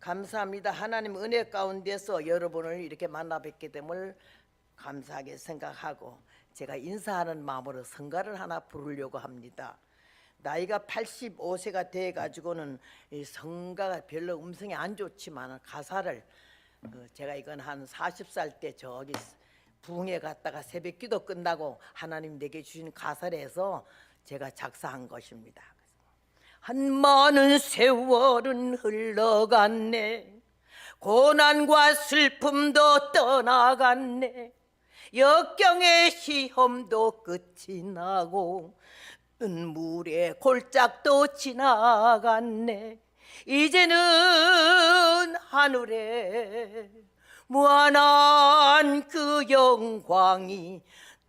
감사합니다. 하나님 은혜 가운데서 여러분을 이렇게 만나 뵙게 됨을 감사하게 생각하고 제가 인사하는 마음으로 성가를 하나 부르려고 합니다. 나이가 85세가 돼 가지고는 이 성가가 별로 음성이 안 좋지만 가사를 제가 이건 한 40살 때 저기 부흥회 갔다가 새벽 기도 끝나고 하나님 내게 주신 가사를 해서 제가 작사한 것입니다. 한 많은 세월은 흘러갔네. 고난과 슬픔도 떠나갔네. 역경의 시험도 끝이 나고 눈물의 골짜기도 지나갔네. 이제는 하늘에 무한한 그 영광이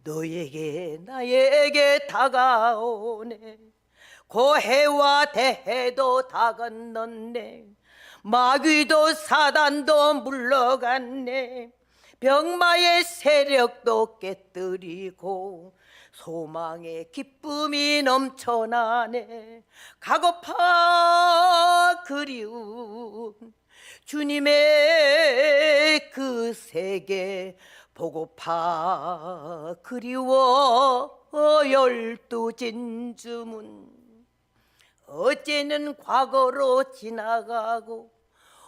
너에게 나에게 다가오네. 고해와 대해도 다 건넜네. 마귀도 사단도 물러갔네. 병마의 세력도 깨뜨리고 소망의 기쁨이 넘쳐나네. 가고파 그리운 주님의 그 세계 보고파 그리워 12 진주문. 어제는 과거로 지나가고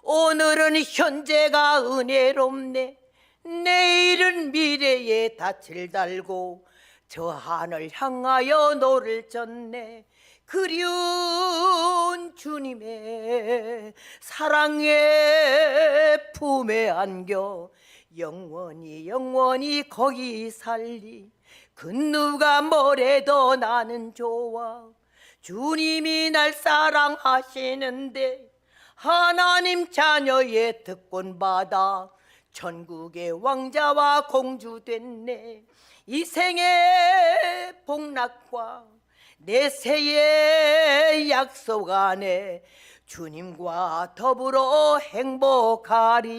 오늘은 현재가 은혜롭네. 내일은 미래에 닻을 달고 저 하늘 향하여 노를 젓네. 그리운 주님의 사랑의 품에 안겨 영원히 거기 살리. 그 누가 뭐래도 나는 좋아. 주님이 날 사랑하시는데 하나님 자녀의 특권 받아 천국의 왕자와 공주 됐네. 이 생의 복락과 내 새의 약속 안에 주님과 더불어 행복하리.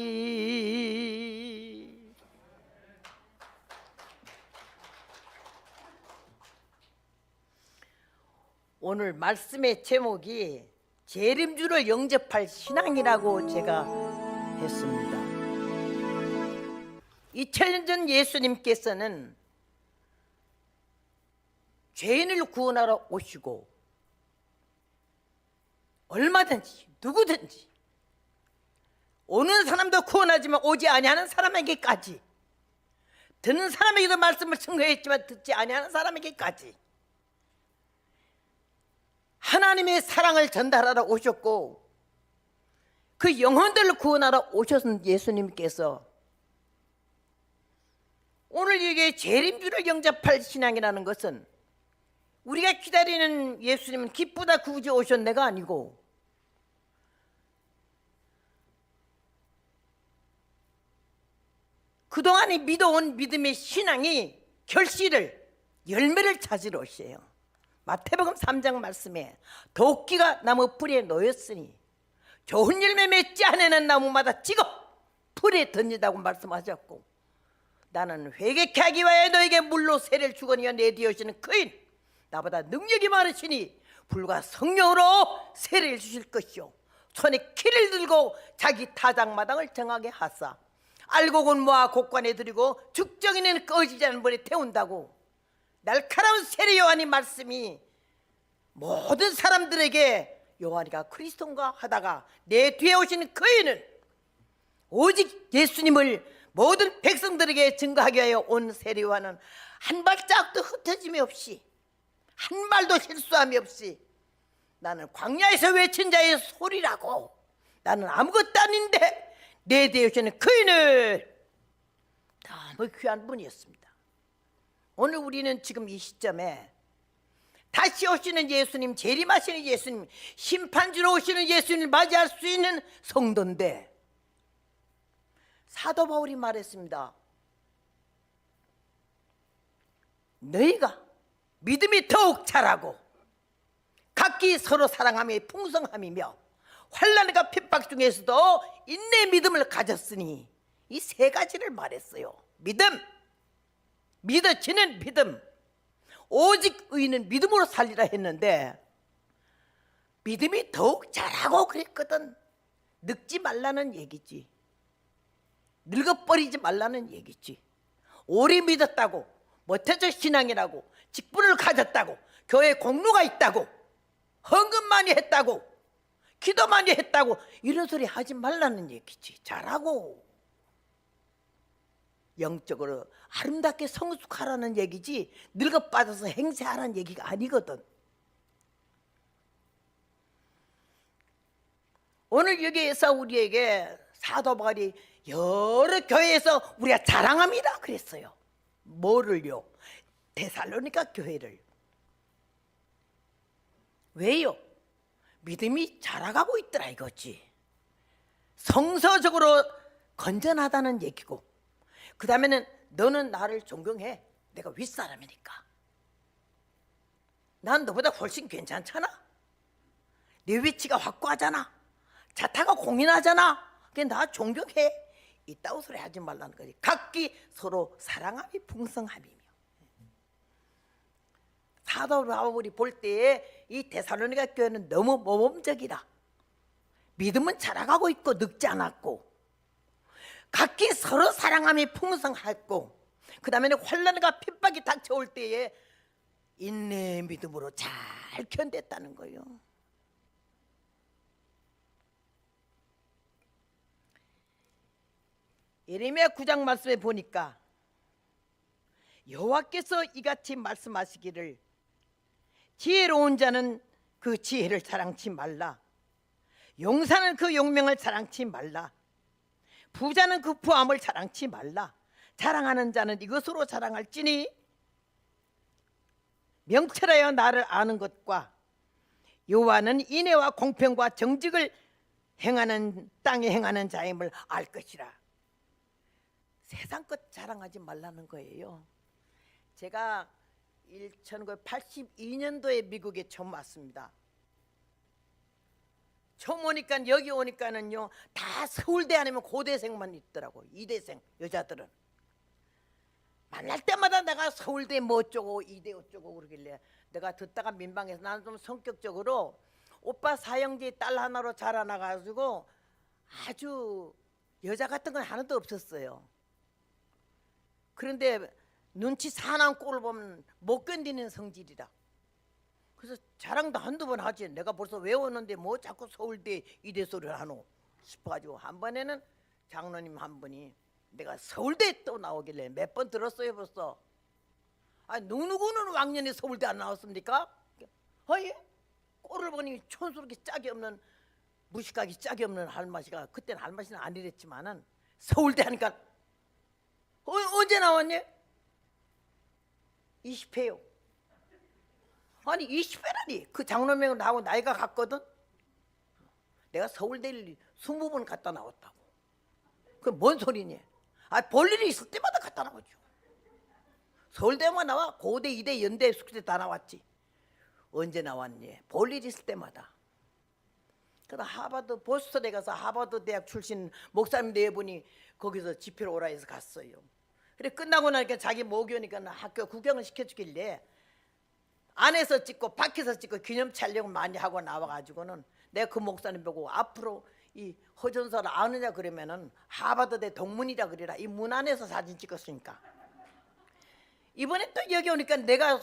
오늘 말씀의 제목이 재림주를 영접할 신앙이라고 제가 했습니다. 2000년 전 예수님께서는 죄인을 구원하러 오시고 얼마든지 누구든지 오는 사람도 구원하지만 오지 아니하는 사람에게까지, 듣는 사람에게도 말씀을 증거했지만 듣지 아니하는 사람에게까지 하나님의 사랑을 전달하러 오셨고 그 영혼들을 구원하러 오셨던 예수님께서 오늘 이게 재림주를 영접할 신앙이라는 것은 우리가 기다리는 예수님은 기쁘다 구주에 오셨네가 아니고 그동안에 믿어온 믿음의 신앙이 결실을 열매를 찾으러 오세요. 마태복음 3장 말씀에 도끼가 나무 뿌리에 놓였으니 좋은 열매 맺지 않는 나무마다 찍어 불에 던진다고 말씀하셨고, 나는 회개케 하기 위하여 너에게 물로 세례를 주거니와 내 뒤에 오시는 그인 나보다 능력이 많으시니 불과 성령으로 세례를 주실 것이요 손에 키를 들고 자기 타작마당을 정하게 하사 알곡은 모아 곡관에 들이고 죽정이는 꺼지지 않는 불에 태운다고 날카로운 세례 요한이 말씀이 모든 사람들에게 요한이가 그리스도인가 하다가 내 뒤에 오시는 그이는 오직 예수님을 모든 백성들에게 증거하기 위하여 온 세례 요한은 한 발짝도 흩어짐이 없이 한 말도 실수함이 없이 나는 광야에서 외친 자의 소리라고, 나는 아무것도 아닌데 내 뒤에 오시는 그이는 너무 귀한 분이었습니다. 오늘 우리는 지금 이 시점에 다시 오시는 예수님, 재림하시는 예수님, 심판주로 오시는 예수님을 맞이할 수 있는 성도인데, 사도 바울이 말했습니다. 너희가 믿음이 더욱 자라고 각기 서로 사랑함이 풍성함이며 환난과 핍박 중에서도 인내의 믿음을 가졌으니 이 세 가지를 말했어요. 믿음, 믿어지는 믿음, 오직 의인은 믿음으로 살리라 했는데 믿음이 더욱 자라고 그랬거든. 늙지 말라는 얘기지. 늙어버리지 말라는 얘기지. 오래 믿었다고, 못해서 신앙이라고, 직분을 가졌다고, 교회 공로가 있다고, 헌금 많이 했다고, 기도 많이 했다고 이런 소리 하지 말라는 얘기지. 잘하고 영적으로 아름답게 성숙하라는 얘기지, 늙어 빠져서 행세하라는 얘기가 아니거든. 오늘 여기에서 우리에게 사도 바울이 여러 교회에서 우리가 자랑합니다 그랬어요. 뭐를요? 데살로니가 교회를. 왜요? 믿음이 자라가고 있더라 이거지. 성서적으로 건전하다는 얘기고, 그 다음에는 너는 나를 존경해. 내가 윗사람이니까. 난 너보다 훨씬 괜찮잖아. 네 위치가 확고하잖아. 자타가 공인하잖아. 그냥 나 존경해. 이따위 소리 하지 말라는 거지. 각기 서로 사랑함이 풍성함이며. 사도 바울이 볼 때에 이 데살로니가 교회는 너무 모범적이다. 믿음은 자라가고 있고 늙지 않았고, 각기 서로 사랑함이 풍성했고, 그 다음에는 환난과 핍박이 닥쳐올 때에 인내의 믿음으로 잘 견뎠다는 거예요. 예레미야 9장 말씀에 보니까 여호와께서 이같이 말씀하시기를, 지혜로운 자는 그 지혜를 자랑치 말라. 용사는 그 용명을 자랑치 말라. 부자는 그 부함을 자랑치 말라. 자랑하는 자는 이것으로 자랑할지니, 명철하여 나를 아는 것과 여호와는 인애와 공평과 정직을 행하는 땅에 행하는 자임을 알 것이라. 세상 것 자랑하지 말라는 거예요. 제가 1982년도에 미국에 처음 왔습니다. 처음 오니까, 여기 오니까는요 다 서울대 아니면 고대생만 있더라고. 이대생 여자들은. 만날 때마다 내가 서울대 뭐 어쩌고 이대 어쩌고 그러길래 내가 듣다가 민방에서, 나는 좀 성격적으로 오빠 사형제 딸 하나로 자라나가지고 아주 여자 같은 건 하나도 없었어요. 그런데 눈치 사나운 꼴을 보면 못 견디는 성질이라. 그래서 자랑도 한두 번 하지. 내가 벌써 외웠는데 뭐 자꾸 서울대 이대 소리를 하노 싶어가지고, 한 번에는 장로님 한 분이 내가 서울대 또 나오길래, 몇 번 들었어요 벌써. 아, 누구는 왕년에 서울대 안 나왔습니까? 어이? 꼴을 보니 촌스럽게 짝이 없는, 무식하기 짝이 없는 할머니가, 그때는 할머니는 아니랬지만은 서울대 하니까 언제 나왔니? 20회요. 아니 20회라니. 그 장로명을 나하고 나이가 같거든. 내가 서울대를 20번 갔다 나왔다고. 그 뭔 소리니? 아, 볼 일이 있을 때마다 갔다 나오죠. 서울대만 나와. 고대, 이대, 연대, 숙대 다 나왔지. 언제 나왔니? 볼 일 있을 때마다. 그래서 하버드, 보스턴에 가서 하버드 대학 출신 목사님 네 분이 거기서 집회로 오라 해서 갔어요. 그래 끝나고 나니까 자기 목이 오니까 학교 구경을 시켜주길래 안에서 찍고 밖에서 찍고 기념 촬영을 많이 하고 나와가지고는, 내가 그 목사님 보고 앞으로 이 허전서를 아느냐 그러면은 하버드대 동문이라 그래라. 이 문 안에서 사진 찍었으니까. 이번에 또 여기 오니까 내가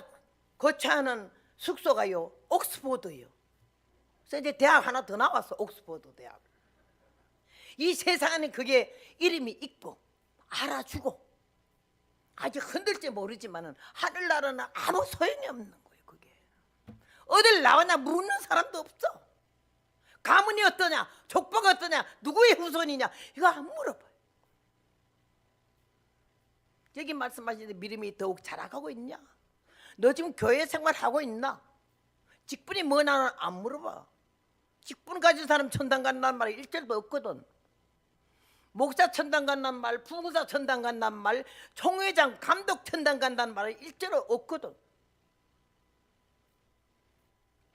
거처하는 숙소가요 옥스포드예요. 그래서 이제 대학 하나 더 나왔어. 옥스포드 대학. 이 세상에는 그게 이름이 있고 알아주고, 아직 흔들지 모르지만은 하늘나라는 아무 소용이 없는 거예요. 그게 어딜 나왔냐 묻는 사람도 없어. 가문이 어떠냐, 족보가 어떠냐, 누구의 후손이냐, 이거 안 물어봐요. 여기 말씀하시는데 믿음이 더욱 자라가고 있냐? 너 지금 교회 생활하고 있나? 직분이 뭐냐는 안 물어봐. 직분 가진 사람 천당 간다는 말 일절도 없거든. 목사 천당 간다는 말, 부교사 천당 간다는 말, 총회장, 감독 천당 간다는 말은 일절로 없거든.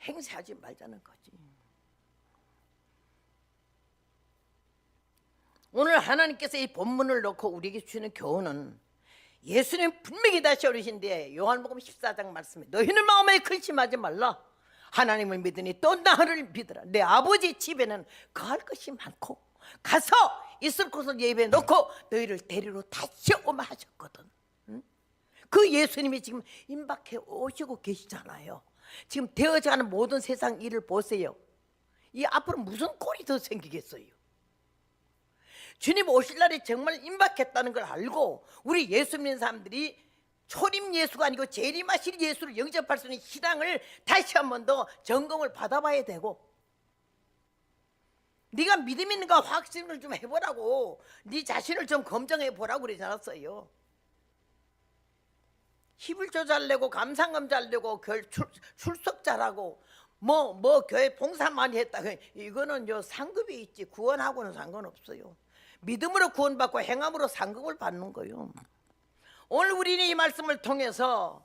행세하지 말자는 거지. 오늘 하나님께서 이 본문을 놓고 우리에게 주시는 교훈은, 예수님 분명히 다시 오르신데 요한복음 14장 말씀에 너희는 마음에 근심하지 말라. 하나님을 믿으니 또 나를 믿으라. 내 아버지 집에는 거할 것이 많고 가서 있을 곳을 예배해 놓고 너희를 데리러 다시 오마 하셨거든. 응? 그 예수님이 지금 임박해 오시고 계시잖아요. 지금 되어져가는 모든 세상 일을 보세요. 이 앞으로 무슨 꼴이 더 생기겠어요? 주님 오실 날이 정말 임박했다는 걸 알고 우리 예수 믿는 사람들이 초림 예수가 아니고 재림하실 예수를 영접할 수 있는 신앙을 다시 한 번 더 점검을 받아봐야 되고, 네가 믿음 있는가 확신을 좀 해보라고, 네 자신을 좀 검증해 보라고 그러지 않았어요? 힙을조 잘 내고 감상금 잘 내고 출석 잘하고 뭐 교회 봉사 많이 했다, 이거는 상급이 있지 구원하고는 상관없어요. 믿음으로 구원받고 행함으로 상급을 받는 거예요. 오늘 우리는 이 말씀을 통해서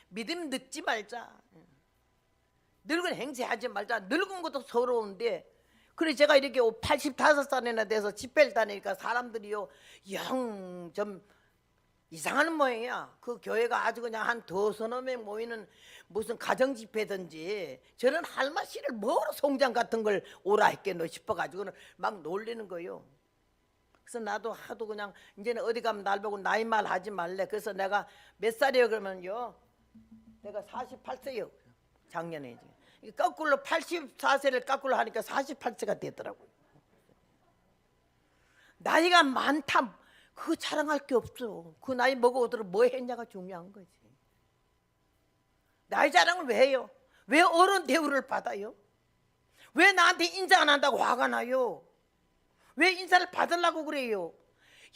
믿음 늙지 말자, 늙은 행세하지 말자. 늙은 것도 서러운데, 그래 제가 이렇게 85살이나 돼서 집회를 다니니까 사람들이요 영 좀 이상한 모양이야. 그 교회가 아주 그냥 한 두서너 명 모이는 무슨 가정 집회든지 저런 할마씨를 뭐로 송장 같은 걸 오라 했겠노 싶어가지고는 막 놀리는 거예요. 그래서 나도 하도 그냥 이제는 어디 가면 날 보고 나이 말 하지 말래. 그래서 내가 몇 살이에요 그러면요, 내가 48세요 작년에. 이제 거꾸로 84세를 거꾸로 하니까 48세가 되더라고요. 나이가 많다 그거 자랑할 게 없어. 그 나이 먹어오도록 뭐 했냐가 중요한 거지. 나이 자랑을 왜 해요? 왜 어른 대우를 받아요? 왜 나한테 인사 안 한다고 화가 나요? 왜 인사를 받으려고 그래요?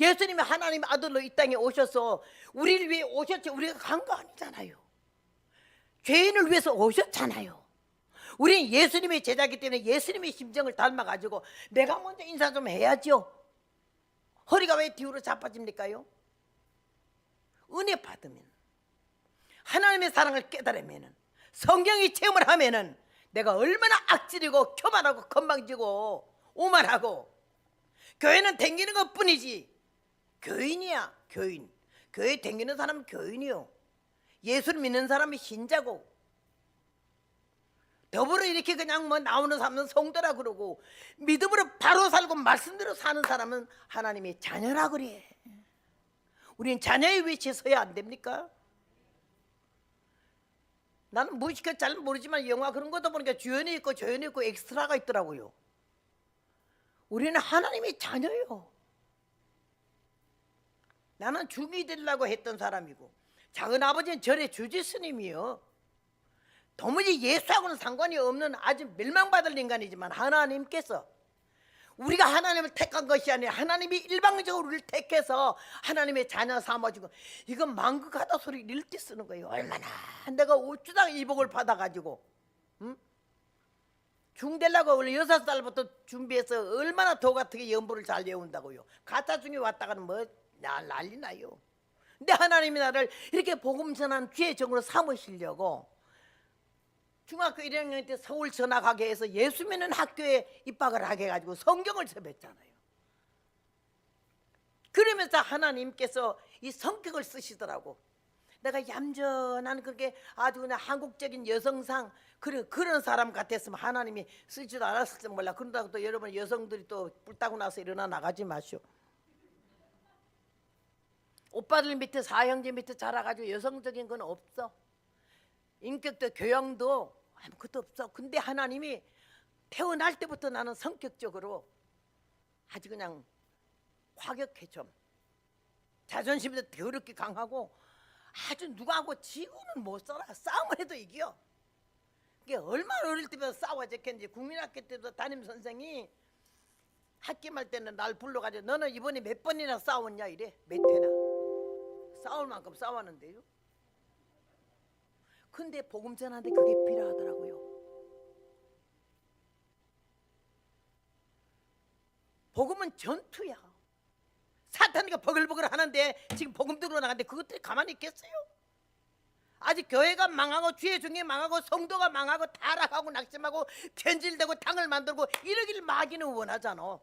예수님이 하나님의 아들로 이 땅에 오셔서 우리를 위해 오셨지 우리가 간 거 아니잖아요. 죄인을 위해서 오셨잖아요. 우린 예수님의 제자이기 때문에 예수님의 심정을 닮아가지고 내가 먼저 인사 좀 해야죠. 허리가 왜 뒤로 자빠집니까요? 은혜 받으면, 하나님의 사랑을 깨달으면, 성경이 체험을 하면은 내가 얼마나 악질이고 교만하고 건방지고 오만하고, 교회는 댕기는 것 뿐이지 교인이야. 교인. 교회 댕기는 사람은 교인이요. 예수를 믿는 사람이 신자고, 더불어 이렇게 그냥 뭐 나오는 사람은 성도라 그러고, 믿음으로 바로 살고 말씀대로 사는 사람은 하나님의 자녀라 그래. 우리는 자녀의 위치에 서야 안 됩니까? 나는 무식해 잘 모르지만 영화 그런 것도 보니까 주연이 있고 조연이 있고 엑스트라가 있더라고요. 우리는 하나님의 자녀예요. 나는 중이 되려고 했던 사람이고, 작은 아버지는 절의 주지 스님이요. 도무지 예수하고는 상관이 없는 아주 멸망받을 인간이지만 하나님께서, 우리가 하나님을 택한 것이 아니라 하나님이 일방적으로 우리를 택해서 하나님의 자녀 삼아주고, 이건 망극하다 소리 일띠 쓰는 거예요. 얼마나 내가 우주당 이복을 받아가지고 중되려고 원래 6살부터 준비해서 얼마나 도 같은 연부를 잘 외운다고요. 가짜 중에 왔다가는 뭐 난리 나요. 근데 하나님이 나를 이렇게 복음 전한 귀의 종으로 삼으시려고 중학교 1학년 때 서울 전학하게 해서 예수 믿는 학교에 입학을 하게 해가지고 성경을 접했잖아요. 그러면서 하나님께서 이 성격을 쓰시더라고. 내가 얌전한 그렇게 아주 그냥 한국적인 여성상 그런 사람 같았으면 하나님이 쓰지도 않았을지 몰라. 그런다고 또 여러분 여성들이 또 뿔 따고 나서 일어나 나가지 마시오. 오빠들 밑에 사형제 밑에 자라가지고 여성적인 건 없어. 인격도 교양도 아무것도 없어. 근데 하나님이 태어날 때부터 나는 성격적으로 아주 그냥 과격해. 좀 자존심도 더럽게 강하고 아주 누구하고 지고는 못 살아. 싸움을 해도 이겨. 이게 얼마나 어릴 때부터 싸워졌겠는지. 국민학교 때도 담임선생이 학기말 때는 날 불러가지고 너는 이번에 몇 번이나 싸웠냐 이래. 몇 회나. 싸울 만큼 싸웠는데요. 근데 복음 전하는데 그게 필요하더라고요. 복음은 전투야. 사탄이가 버글버글 하는데 지금 복음 들어 나가는데 그것들이 가만히 있겠어요? 아직 교회가 망하고 주의 종이 망하고 성도가 망하고 타락하고 낙심하고 편질되고 당을 만들고 이러길 마귀는 원하잖아.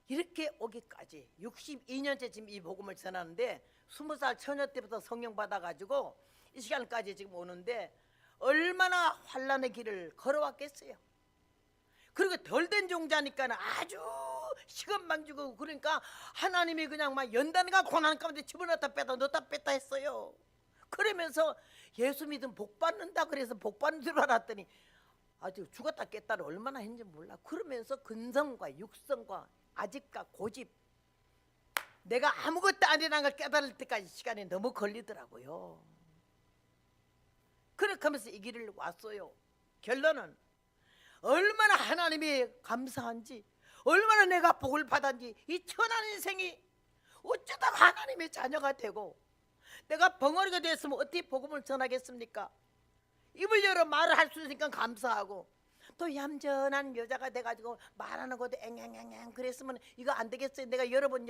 이렇게 오기까지 62년째 지금 이 복음을 전하는데 20살 처녀 때부터 성령 받아가지고 이 시간까지 지금 오는데 얼마나 환난의 길을 걸어왔겠어요. 그리고 덜 된 종자니까 아주 시건방지고, 그러니까 하나님이 그냥 막 연단과 고난 가운데 집어넣었다 뺐다 넣었다 뺐다 했어요. 그러면서 예수 믿으면 복 받는다 그래서 복 받는 줄 알았더니 아주 죽었다 깼다를 얼마나 했는지 몰라. 그러면서 근성과 육성과 아집과 고집, 내가 아무것도 아니라는 걸 깨달을 때까지 시간이 너무 걸리더라고요. 그렇게 하면서 이 길을 왔어요. 결론은 얼마나 하나님이 감사한지, 얼마나 내가 복을 받았는지, 이 천한 인생이 어쩌다가 하나님의 자녀가 되고, 내가 벙어리가 됐으면 어떻게 복음을 전하겠습니까? 입을 열어 말을 할 수 있으니까 감사하고, 또 얌전한 여자가 돼가지고 말하는 것도 앵앵앵앵 그랬으면 이거 안 되겠어요. 내가 여러 번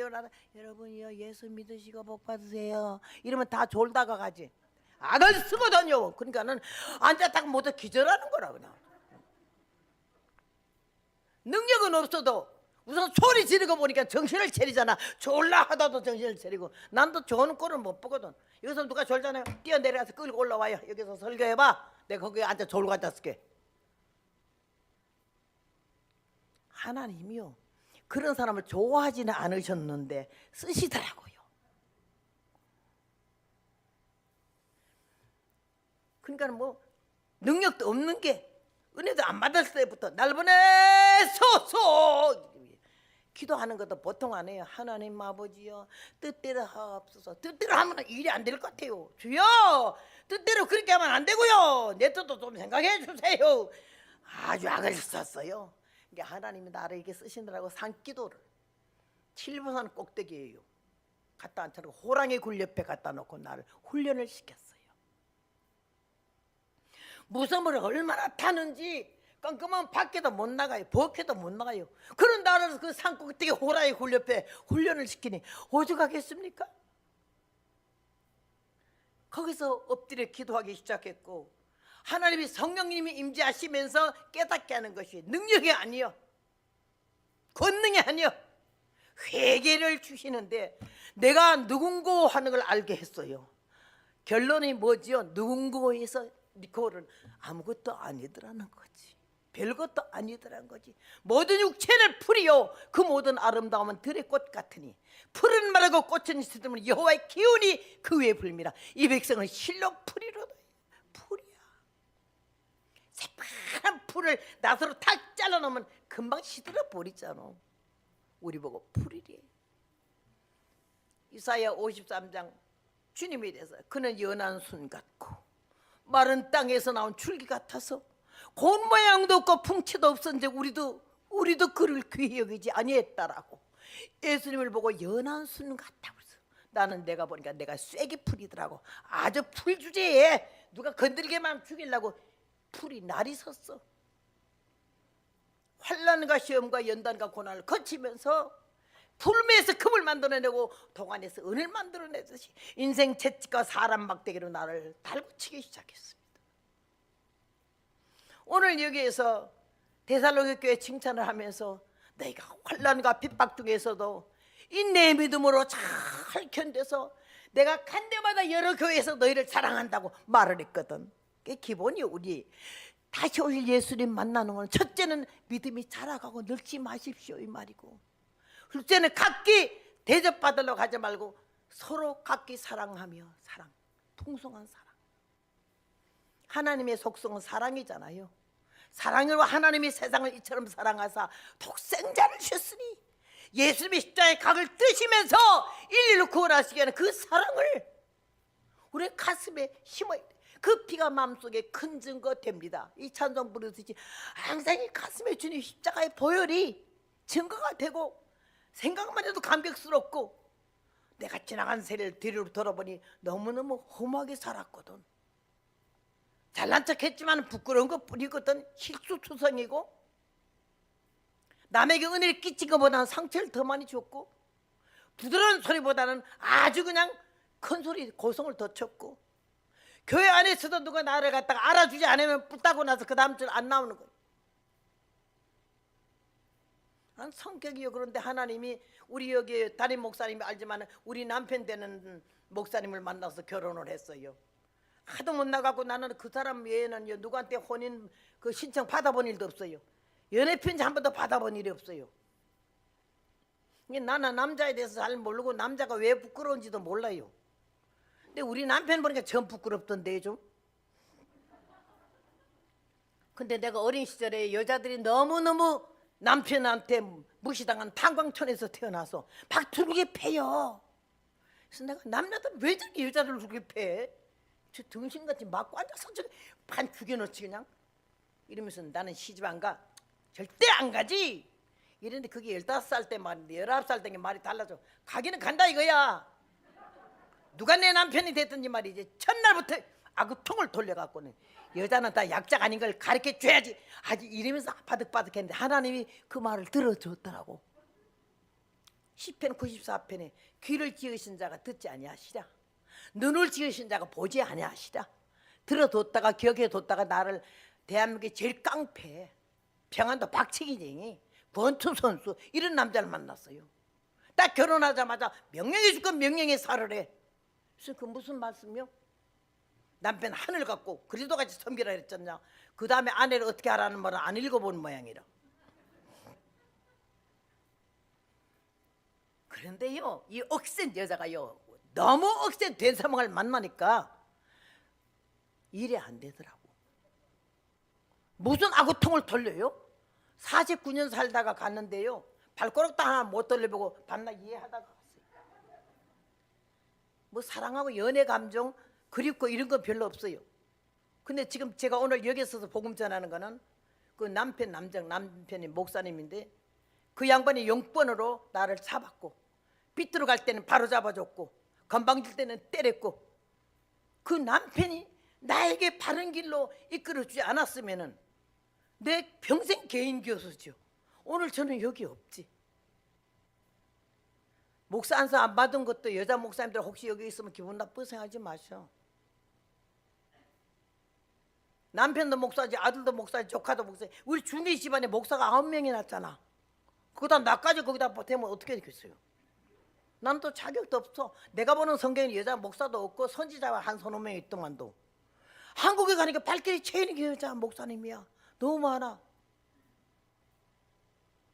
여러분이요 예수 믿으시고 복 받으세요 이러면 다 졸다가 가지. 악을 쓰거든요. 그러니까는 앉았다가 모두 기절하는 거라. 그냥 능력은 없어도 우선 소리 지르고 보니까 정신을 차리잖아. 졸라 하다도 정신을 차리고. 난도 좋은 꼴을 못 보거든. 여기서 누가 졸잖아요. 뛰어내려가서 끌고 올라와요. 여기서 설교해봐. 내가 거기에 앉아 졸고 앉았을게. 하나님이요 그런 사람을 좋아하지는 않으셨는데 쓰시더라고요. 그러니까 뭐 능력도 없는 게 은혜도 안 받았을 때부터 날 보내소서 기도하는 것도 보통 안 해요. 하나님 아버지요 뜻대로 하옵소서. 뜻대로 하면 일이 안 될 것 같아요. 주여 뜻대로 그렇게 하면 안 되고요. 내 뜻도 좀 생각해 주세요. 아주 악을 썼어요. 하나님이 나를 이렇게 쓰시느라고 산기도를 7부산 꼭대기에요 갖다 앉혀놓고 호랑이 굴 옆에 갖다 놓고 나를 훈련을 시켰어요. 무덤을 얼마나 타는지 깜깜하면 밖에도 못 나가요. 밖에도 못 나가요. 그런 나를 그 산 꼭대기 호랑이 굴 옆에 훈련을 시키니 오죽하겠습니까? 거기서 엎드려 기도하기 시작했고, 하나님이 성령님이 임재하시면서 깨닫게 하는 것이 능력이 아니요 권능이 아니요 회개를 주시는데 내가 누군고 하는 걸 알게 했어요. 결론이 뭐지요? 누군고에서 니콜은 아무것도 아니더라는 거지. 별것도 아니더라는 거지. 모든 육체를 풀이요 그 모든 아름다움은 들의 꽃 같으니 풀은 마르고 꽃은 시들면 여호와의 기운이 그 위에 불미라. 이 백성은 실로 풀이로다. 풀이야. 새파란 풀을 낫으로 탁 잘라놓으면 금방 시들어 버리잖아. 우리 보고 풀이래. 이사야 53장 주님이 돼서 그는 연한 순 같고 마른 땅에서 나온 줄기 같아서 곤 모양도 없고 풍채도 없었는데 우리도 그를 귀히 여기지 아니했다라고. 예수님을 보고 연한 순 같다고 해서 나는 내가 보니까 내가 쐐기 풀이더라고. 아주 풀 주제에 누가 건드리게만 죽이려고 풀이 날이 섰어. 환난과 시험과 연단과 고난을 거치면서 불매에서 금을 만들어내고 동안에서 은을 만들어내듯이 인생 채찍과 사람 막대기로 나를 달구치기 시작했습니다. 오늘 여기에서 데살로니가 교회 칭찬을 하면서 너희가 환난과 핍박 중에서도 인내의 믿음으로 잘 견뎌서 내가 간 데마다 여러 교회에서 너희를 사랑한다고 말을 했거든. 그게 기본이요. 우리 다시 오실 예수님 만나는 건 첫째는 믿음이 자라가고 늙지 마십시오 이 말이고, 둘째는 각기 대접받으러 가지 말고 서로 각기 사랑하며 사랑, 통성한 사랑. 하나님의 속성은 사랑이잖아요. 사랑으로 하나님이 세상을 이처럼 사랑하사 독생자를 주셨으니 예수님이 십자가의 각을 뜨시면서 인류를 구원하시기 위한 그 사랑을 우리 가슴에 심어야 돼. 그 피가 마음속에 큰 증거 됩니다. 이 찬송 부르듯이 항상 이 가슴에 주님 십자가의 보혈이 증거가 되고 생각만 해도 감격스럽고, 내가 지나간 세를 뒤로 돌아보니 너무너무 험하게 살았거든. 잘난 척했지만 부끄러운 것뿐이거든. 실수투성이고 남에게 은혜를 끼친 것보다는 상처를 더 많이 줬고, 부드러운 소리보다는 아주 그냥 큰 소리 고성을 더 쳤고, 교회 안에서도 누가 나를 갖다가 알아주지 않으면 뿔따고 나서 그 다음 줄 안 나오는 거예요. 난 성격이요. 그런데 하나님이 우리 여기 담임 목사님이 알지만 우리 남편 되는 목사님을 만나서 결혼을 했어요. 하도 못 나가고 나는 그 사람 외에는 누구한테 혼인 그 신청 받아본 일도 없어요. 연애 편지 한 번도 받아본 일이 없어요. 나는 남자에 대해서 잘 모르고 남자가 왜 부끄러운지도 몰라요. 근데 우리 남편 보니까 전 부끄럽던데 좀. 근데 내가 어린 시절에 여자들이 너무너무 남편한테 무시당한 탄광촌에서 태어나서 막 두르게 패요. 그래서 내가 남자들 왜 저렇게 여자들을 두르게 패? 저 등신같이 맞고 앉아서 반 죽여놓지 그냥. 이러면서 나는 시집 안 가. 절대 안 가지. 이랬는데 그게 15살 때 말인데 19살 때 말이 달라져. 가기는 간다 이거야. 누가 내 남편이 됐든지 말이지. 첫날부터 아구통을 돌려갖고는 여자는 다 약자가 아닌 걸 가르쳐줘야지. 아직 이러면서 바득바득했는데 하나님이 그 말을 들어줬더라고. 시편 94편에 귀를 지으신 자가 듣지 아니하시랴. 눈을 지으신 자가 보지 아니하시랴. 들어뒀다가 기억해뒀다가 나를 대한민국의 제일 깡패 평안도 박치기쟁이 권투 선수 이런 남자를 만났어요. 딱 결혼하자마자 명령해 줄 건 명령해 살으래. 그래서 그 무슨 말씀이요? 남편 하늘 갖고 그리스도같이 섬기라 했잖냐. 그 다음에 아내를 어떻게 하라는 말을 안 읽어본 모양이라. 그런데요 이 억센 여자가요 너무 억센 된사람을 만나니까 일이 안 되더라고. 무슨 아구통을 돌려요? 49년 살다가 갔는데요 발가락도 하나 못 돌려보고 밤낮 이해하다가 갔어요. 뭐 사랑하고 연애 감정 그립고 이런 건 별로 없어요. 근데 지금 제가 오늘 여기 서서 복음 전하는 거는 그 남편이 목사님인데 그 양반이 용번으로 나를 잡았고 삐뚤어 갈 때는 바로 잡아줬고 건방질 때는 때렸고 그 남편이 나에게 바른 길로 이끌어주지 않았으면은 내 평생 개인 교수죠. 오늘 저는 여기 없지. 목사 안수 안 받은 것도 여자 목사님들 혹시 여기 있으면 기분 나쁘게 생각하지 마셔. 남편도 목사지 아들도 목사지 조카도 목사지. 우리 중리 집안에 목사가 9명이 났잖아. 거기다 나까지 거기다 보태면 어떻게 되겠어요? 난 또 자격도 없어. 내가 보는 성경에 여자 목사도 없고 선지자가 한 서너 명 있더만도. 한국에 가니까 발길이 채이는 게 여자 목사님이야. 너무 많아.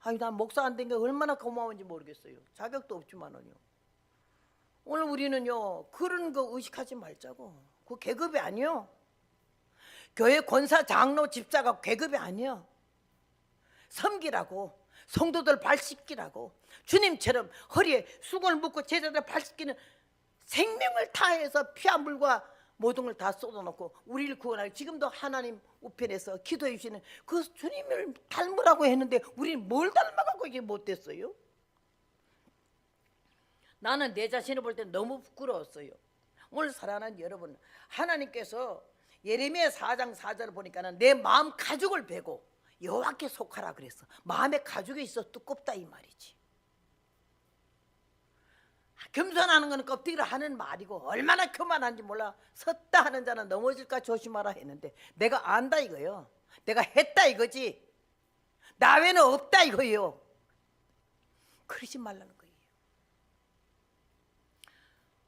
아니 난 목사 안 된 게 얼마나 고마운지 모르겠어요. 자격도 없지만은요. 오늘 우리는요 그런 거 의식하지 말자고. 그 계급이 아니요. 교회 권사 장로 집사가 계급이 아니요. 섬기라고. 성도들 발 씻기라고. 주님처럼 허리에 수건을 묶고 제자들 발 씻기는 생명을 다해서 피 한 물과 모든 걸 다 쏟아놓고 우리를 구원하고 지금도 하나님 우편에서 기도해 주시는 그 주님을 닮으라고 했는데 우리는 뭘 닮아가고 이게 못됐어요? 나는 내 자신을 볼 때 너무 부끄러웠어요. 오늘 사랑하는 여러분, 하나님께서 예레미야 4장 4절을 보니까는 내 마음 가죽을 베고 여호와께 속하라 그랬어. 마음에 가죽이 있어 두껍다 이 말이지. 겸손하는 것은 껍데기를 하는 말이고 얼마나 교만한지 몰라. 섰다 하는 자는 넘어질까 조심하라 했는데 내가 안다 이거요. 내가 했다 이거지. 나 외에는 없다 이거예요. 그러지 말라는 거예요.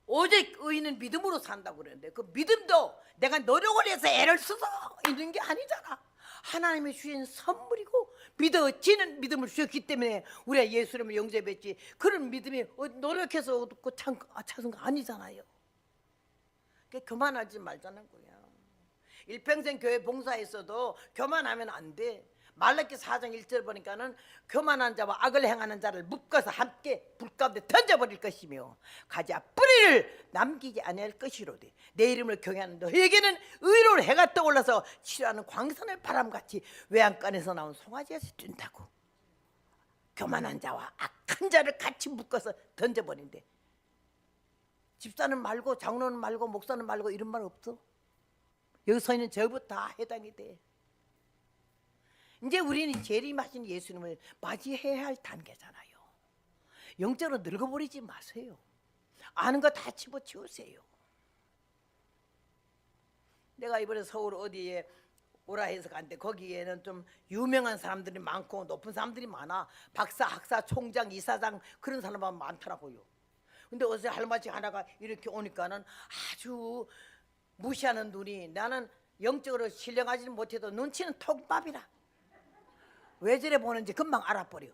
오직 의인은 믿음으로 산다고 그러는데 그 믿음도 내가 노력을 해서 애를 써서 있는 게 아니잖아. 하나님이 주신 선물이고 믿어지는 믿음을 주셨기 때문에 우리가 예수님을 영접했지. 그런 믿음이 노력해서 얻고 찾은 거 아니잖아요. 그러니까 교만하지 말자는 거야. 일평생 교회 봉사했어도 교만하면 안 돼. 말라기 4장 1절 보니까는 교만한 자와 악을 행하는 자를 묶어서 함께 불 가운데 던져버릴 것이며 가지와 뿌리를 남기지 아니할 것이로되 내 이름을 경외하는 너에게는 의로운 해가 떠올라서 치료하는 광선의 바람같이 외양간에서 나온 송아지에서 뛴다고. 교만한 자와 악한 자를 같이 묶어서 던져버린대. 집사는 말고 장로는 말고 목사는 말고 이런 말 없어. 여기 서 있는 저부터 다 해당이 돼. 이제 우리는 재림하신 예수님을 맞이해야 할 단계잖아요. 영적으로 늙어버리지 마세요. 아는 거 다 집어치우세요. 내가 이번에 서울 어디에 오라 해서 갔는데 거기에는 좀 유명한 사람들이 많고 높은 사람들이 많아. 박사, 학사, 총장, 이사장 그런 사람만 많더라고요. 근데 어제 할머니 하나가 이렇게 오니까는 아주 무시하는 눈이, 나는 영적으로 신령하지는 못해도 눈치는 톡밥이라. 왜 저래 보는지 금방 알아버려.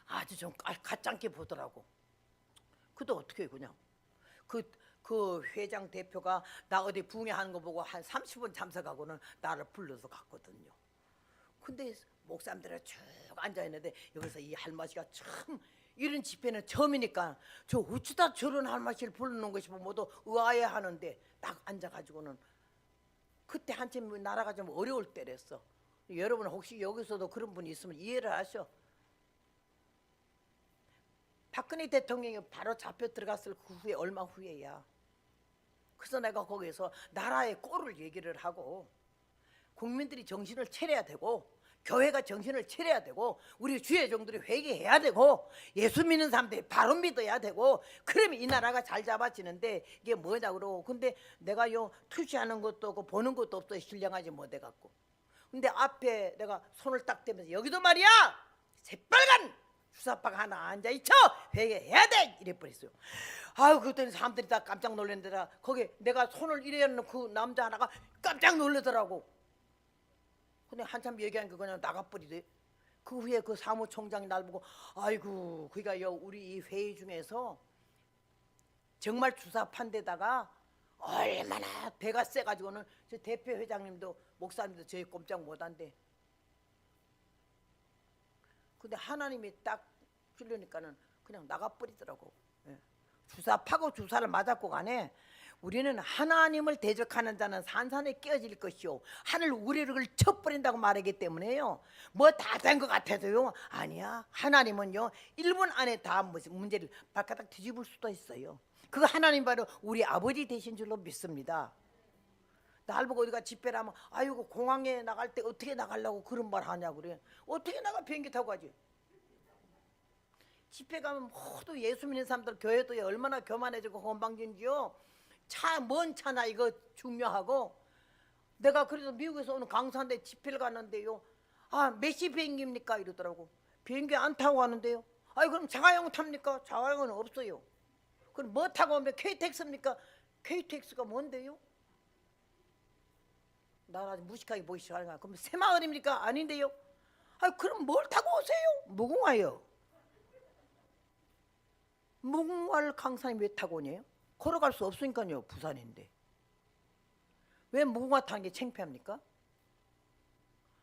아주 좀 가짱게 보더라고. 그도 어떻게 그냥 그 회장 대표가 나 어디 붕해하는 거 보고 한 30분 참석하고는 나를 불러서 갔거든요. 근데 목사님들이 쭉 앉아있는데 여기서 이 할머니가 참 이런 집회는 처음이니까 저 어쩌다 저런 할머니를 부르는 것이 모두 의아해하는데 딱 앉아가지고는 그때 한참 나라가 좀 어려울 때랬어. 여러분 혹시 여기서도 그런 분이 있으면 이해를 하셔. 박근혜 대통령이 바로 잡혀 들어갔을 그 후에 얼마 후에야. 그래서 내가 거기서 나라의 꼴을 얘기를 하고 국민들이 정신을 차려야 되고 교회가 정신을 차려야 되고 우리 주의종들이 회개해야 되고 예수 믿는 사람들이 바로 믿어야 되고 그러면 이 나라가 잘 잡아지는데 이게 뭐냐 그러고. 근데 내가 요 투시하는 것도 없고 보는 것도 없어 신령하지 못해갖고. 근데 앞에 내가 손을 딱 대면서 여기도 말이야 새빨간 주사파가 하나 앉아있죠. 회개해야 돼 이래 버렸어요. 아유 그때는 사람들이 다 깜짝 놀랐는데 거기 내가 손을 이래 놓는 그 남자 하나가 깜짝 놀라더라고. 근데 한참 얘기하니까 그냥 나가버리대. 그 후에 그 사무총장이 날 보고 아이고 그러니까 우리 이 회의 중에서 정말 주사판 데다가 얼마나 배가 세가지고는 저 대표 회장님도 목사님도 저희 꼼짝 못한대. 근데 하나님이 딱 주려니까는 그냥 나가버리더라고. 예. 주사 파고 주사를 맞았고 간에 우리는 하나님을 대적하는 자는 산산에 깨어질 것이요 하늘 우리를 쳐버린다고 말하기 때문에요. 뭐 다 된 것 같아도요 아니야. 하나님은요 1분 안에 다 문제를 발가락 뒤집을 수도 있어요. 그 하나님 바로 우리 아버지 되신 줄로 믿습니다. 날 보고 어디가 집회를 하면 아이고 공항에 나갈 때 어떻게 나가려고 그런 말 하냐고 그래. 어떻게 나가? 비행기 타고 가지. 집회 가면 모두 예수 믿는 사람들 교회도 얼마나 교만해지고 건방진지요. 차 먼 차나 이거 중요하고. 내가 그래서 미국에서 오는 강사인데 집회를 갔는데요 아 몇 시 비행기입니까 이러더라고. 비행기 안 타고 가는데요. 아이 그럼 자가용 탑니까? 자가용은 없어요. 그럼 뭐 타고 오면 KTX입니까? KTX가 뭔데요? 나 아주 무식하게 보이시죠? 그럼 새마을입니까? 아닌데요. 아 그럼 뭘 타고 오세요? 무궁화요. 무궁화를 강사님 왜 타고 오냐요? 걸어갈 수 없으니까요. 부산인데 왜 무궁화 타는 게 창피합니까?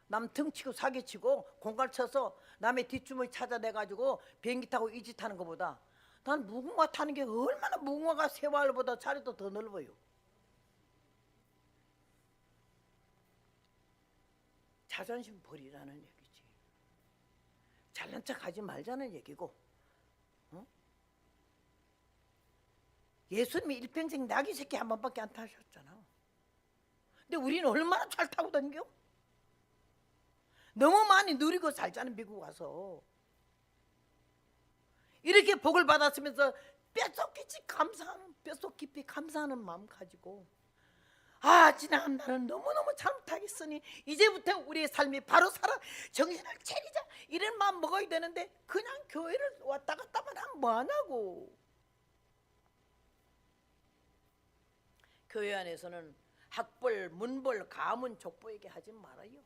남 등치고 사기치고 공갈 쳐서 남의 뒷주머니 찾아내가지고 비행기 타고 이 짓 하는 것보다 난 무궁화 타는 게 얼마나 무궁화가 새마을보다 자리도 더 넓어요. 자존심 버리라는 얘기지. 잘난 척 하지 말자는 얘기고. 예수님이 일평생 나귀 새끼 한 번밖에 안 타셨잖아. 근데 우리는 얼마나 잘 타고 다니겨? 너무 많이 누리고 살자는 미국 와서. 이렇게 복을 받았으면서 뼛속 깊이 감사하는 마음 가지고 아 지나간 날은 너무너무 잘못하겠으니 이제부터 우리의 삶이 바로 살아 정신을 차리자 이런 마음 먹어야 되는데 그냥 교회를 왔다 갔다만 하면 뭐하냐고. 교회 안에서는 학벌, 문벌, 가문, 족보 얘기하지 말아요.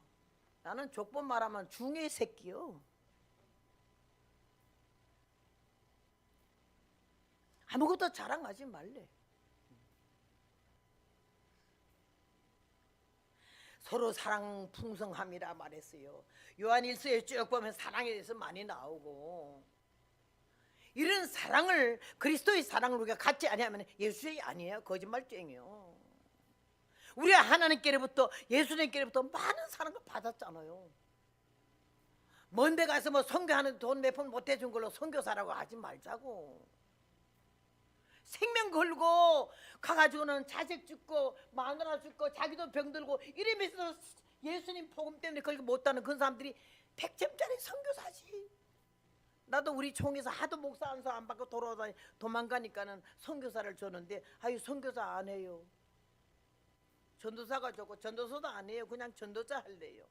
나는 족보 말하면 중의 새끼요. 아무것도 자랑하지 말래. 서로 사랑 풍성함이라 말했어요. 요한일서에 쭉 보면 사랑에 대해서 많이 나오고 이런 사랑을 그리스도의 사랑을 우리가 갖지 아니하면 예수의 아니에요. 거짓말쟁이요. 우리가 하나님께로부터 예수님께로부터 많은 사랑을 받았잖아요. 먼데 가서 뭐 선교하는 돈 몇 푼 못 해준 걸로 선교사라고 하지 말자고. 생명 걸고 가가지고는 자식 죽고 마누라 죽고 자기도 병들고 이러면서 예수님 복음 때문에 그걸 못하는 그런 사람들이 100점짜리 선교사지. 나도 우리 총에서 하도 목사 안수 안 받고 도망가니까는 선교사를 줬는데 아유 선교사 안 해요. 전도사가 좋고 전도서도 안 해요. 그냥 전도자 할래요.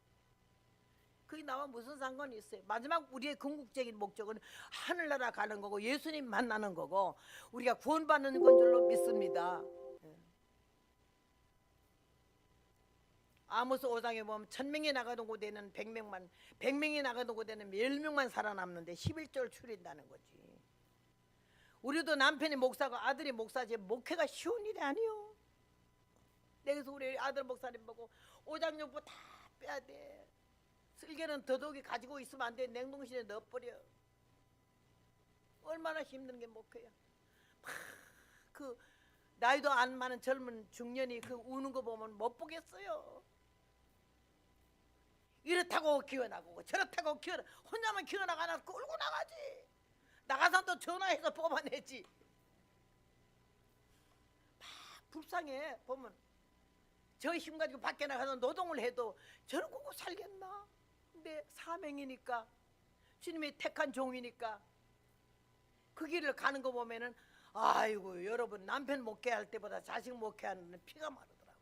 그게 나와 무슨 상관이 있어요? 마지막 우리의 궁극적인 목적은 하늘나라 가는 거고 예수님 만나는 거고 우리가 구원받는 건 줄로 믿습니다. 아모스 5장에 보면 1000명이 나가던 곳에는 100명만, 100명이 나가던 곳에는 10명만 살아남는데 11조를 추린다는 거지. 우리도 남편이 목사고 아들이 목사지 목회가 쉬운 일이 아니요. 그래서 우리 아들 목사님 보고 5장 6부 다 빼야 돼. 쓸개는 더더욱이 가지고 있으면 안 돼. 냉동실에 넣어버려. 얼마나 힘든 게 목회야. 그 나이도 안 많은 젊은 중년이 그 우는 거 보면 못 보겠어요. 이렇다고 기어나가고 저렇다고 기어나 혼자만 기어나가나 끌고 나가지. 나가서 또 전화해서 뽑아내지. 막 불쌍해. 보면 저 힘 가지고 밖에 나가서 노동을 해도 저런 거고 살겠나. 근데 사명이니까 주님이 택한 종이니까 그 길을 가는 거 보면은 아이고 여러분 남편 목회할 때보다 자식 목회하는 데는 피가 마르더라고.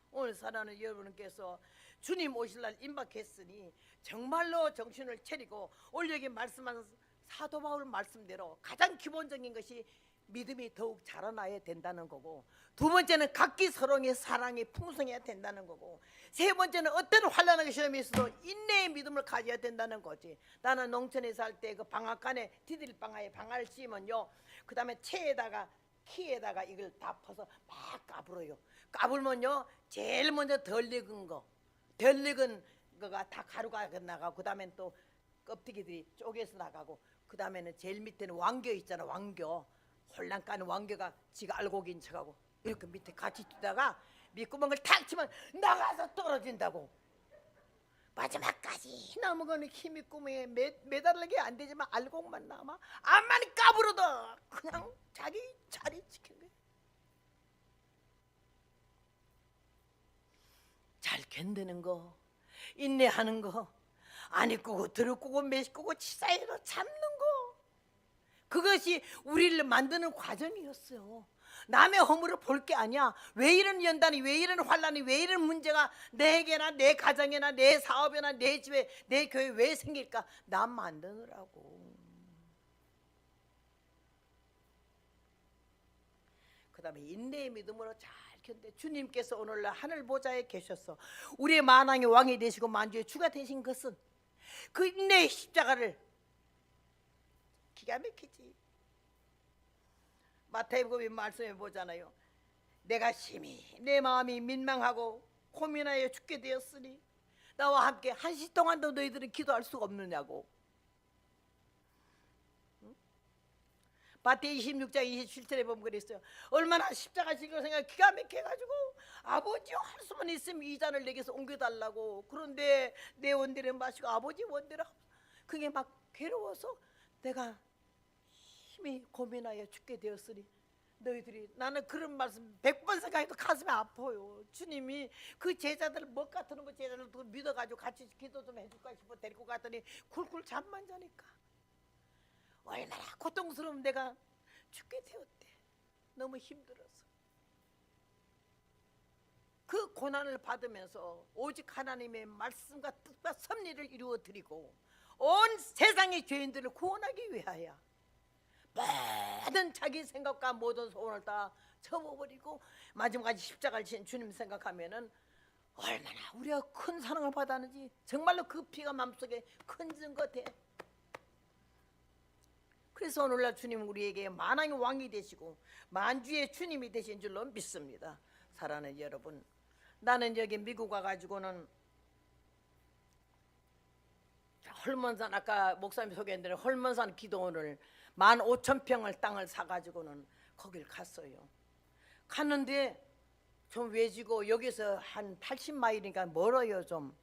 오늘 사랑하는 여러분께서 주님 오실 날 임박했으니 정말로 정신을 차리고 오늘 여기 말씀한 사도 바울 말씀대로 가장 기본적인 것이 믿음이 더욱 자라나야 된다는 거고, 두 번째는 각기 서로의 사랑이 풍성해야 된다는 거고, 세 번째는 어떤 환난의 시험이 있어도 인내의 믿음을 가져야 된다는 거지. 나는 농촌에 살 때 그 방앗간에 디딜방아에 방아를 씌우면요, 그 다음에 채에다가 키에다가 이걸 다 퍼서 막 까불어요. 까불면요 제일 먼저 덜 익은 거가 다 가루가 나가고, 그 다음엔 또 껍데기들이 쪼개서 나가고, 그 다음에는 제일 밑에는 왕겨 있잖아. 왕겨 홀랑 까는 왕겨가 지가 알고긴 척하고 이렇게 밑에 같이 뛰다가 밑구멍을 탁 치면 나가서 떨어진다고. 마지막까지 남은 거는 힘이 구멍에 매달리게 안 되지만 알곡만 남아. 암만 까불어도 그냥 자기 자리 지킨 거야. 잘 견디는 거, 인내하는 거, 안 입고 들어꾸고 매시고 치사해도 참는 거, 그것이 우리를 만드는 과정이었어요. 남의 허물을 볼 게 아니야. 왜 이런 연단이, 왜 이런 환란이, 왜 이런 문제가 내게나 내 가정이나 내 사업이나 내 집에 내 교회에 왜 생길까? 남 만드느라고. 그 다음에 인내의 믿음으로 잘 견뎌. 주님께서 오늘날 하늘 보좌에 계셔서 우리의 만왕의 왕이 되시고 만주의 주가 되신 것은 그 인내의 십자가를, 기가 막히지. 마태복음 말씀해 보잖아요. 내가 심히 내 마음이 민망하고 고민하여 죽게 되었으니 나와 함께 한시 동안도 너희들은 기도할 수가 없느냐고. 마태 26장 27절에 보면 그랬어요. 얼마나 십자가 지고 생각 기가 막혀가지고 아버지 할 수만 있으면 이 잔을 내게서 옮겨달라고. 그런데 내 원대로 마시고 아버지 원대로, 그게 막 괴로워서 내가 힘이 고민하여 죽게 되었으니 너희들이, 나는 그런 말씀 100번 생각해도 가슴이 아파요. 주님이 그 제자들 먹 같은 거 제자들 믿어가지고 같이 기도 좀 해줄까 싶어 데리고 갔더니 굴굴 잠만 자니까 얼마나 고통스러우면 내가 죽게 되었대. 너무 힘들어서. 그 고난을 받으면서 오직 하나님의 말씀과 뜻과 섭리를 이루어 드리고 온 세상의 죄인들을 구원하기 위하여 모든 자기 생각과 모든 소원을 다 접어버리고 마지막까지 십자가를 지신 주님 생각하면은 얼마나 우리가 큰 사랑을 받았는지 정말로 그 피가 마음속에 큰 증거 돼. 그래서 오늘날 주님은 우리에게 만왕의 왕이 되시고 만주의 주님이 되신 줄로 믿습니다. 사랑하는 여러분, 나는 여기 미국 와가지고는 헐먼산, 아까 목사님이 소개했는데 헐먼산 기도원을 15,000평을 땅을 사가지고는 거길 갔어요. 갔는데 좀 외지고 여기서 한 80마일이니까 멀어요 좀.